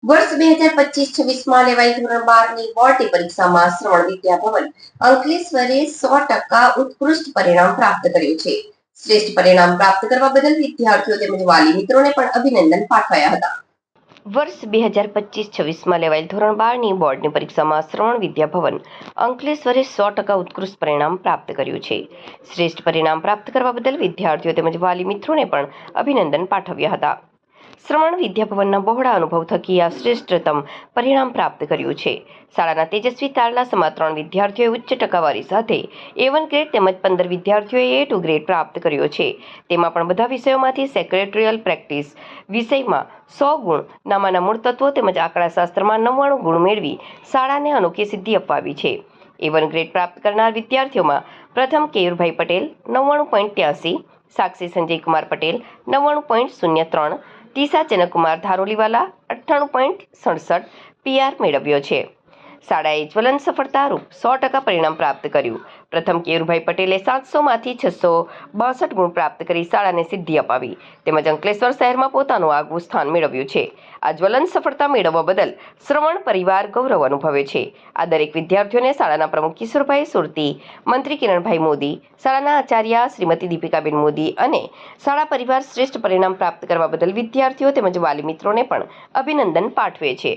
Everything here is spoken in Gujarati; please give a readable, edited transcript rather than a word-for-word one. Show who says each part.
Speaker 1: વર્ષ 2025-26માં લેવાઈ ધોરણ 12ની બોર્ડની પરીક્ષામાં શ્રવણ વિદ્યાભવન અંકલેશ્વરે 100% ઉત્કૃષ્ટ પરિણામ પ્રાપ્ત કર્યું છે. શ્રેષ્ઠ પરિણામ પ્રાપ્ત કરવા બદલ વિદ્યાર્થીઓ તેમજ વાલી મિત્રોને પણ અભિનંદન પાઠવ્યા હતા. વર્ષ 2025-26માં લેવાયેલ ધોરણ 12ની બોર્ડની પરીક્ષામાં શ્રવણ વિદ્યાભવન અંકલેશ્વરે 100% ઉત્કૃષ્ટ પરિણામ પ્રાપ્ત કર્યું છે. શ્રેષ્ઠ પરિણામ પ્રાપ્ત કરવા બદલ વિદ્યાર્થીઓ તેમજ વાલી મિત્રોને પણ અભિનંદન પાઠવ્યા હતા. શ્રવણ વિદ્યાભવનના બહોળા અનુભવ થકી આ શ્રેષ્ઠતમ પરિણામ પ્રાપ્ત કર્યું છે. શાળાના તેજસ્વી તારલા સમા 3 વિદ્યાર્થીઓએ ઉચ્ચ ટકાવારી સાથે A1 ગ્રેડ તેમજ 15 વિદ્યાર્થીઓએ A2 ગ્રેડ પ્રાપ્ત કર્યો છે. તેમાં પણ બધા વિષયોમાંથી સેક્રેટરીયલ પ્રેક્ટિસ વિષયમાં 100 ગુણ, નામાના મૂળ તત્વો તેમજ આંકડાશાસ્ત્રમાં 99 ગુણ મેળવી શાળાને અનોખી સિદ્ધિ અપાવી છે. A1 ગ્રેડ પ્રાપ્ત કરનાર વિદ્યાર્થીઓમાં પ્રથમ કેયુરભાઈ પટેલ 99.83, સાક્ષી સંજયકુમાર પટેલ 99.03, ટીસા જનકકુમાર ધારોલીવાલા 98.67 PR મેળવ્યો છે. શાળાએ જ્વલંત સફળતારૂપ 100% પરિણામ પ્રાપ્ત કર્યું. પ્રથમ કેયુરભાઈ પટેલે 700માંથી 662 ગુણ પ્રાપ્ત કરી શાળાને સિદ્ધિ અપાવી તેમજ અંકલેશ્વર શહેરમાં પોતાનું આગવું સ્થાન મેળવ્યું છે. આ જ્વલંત સફળતા મેળવવા બદલ શ્રવણ પરિવાર ગૌરવ અનુભવે છે. આ દરેક વિદ્યાર્થીઓને શાળાના પ્રમુખ કિશોરભાઈ સુરતી, મંત્રી કિરણભાઈ મોદી, શાળાના આચાર્ય શ્રીમતી દીપિકાબેન મોદી અને શાળા પરિવાર શ્રેષ્ઠ પરિણામ પ્રાપ્ત કરવા બદલ વિદ્યાર્થીઓ તેમજ વાલી મિત્રોને પણ અભિનંદન પાઠવે છે.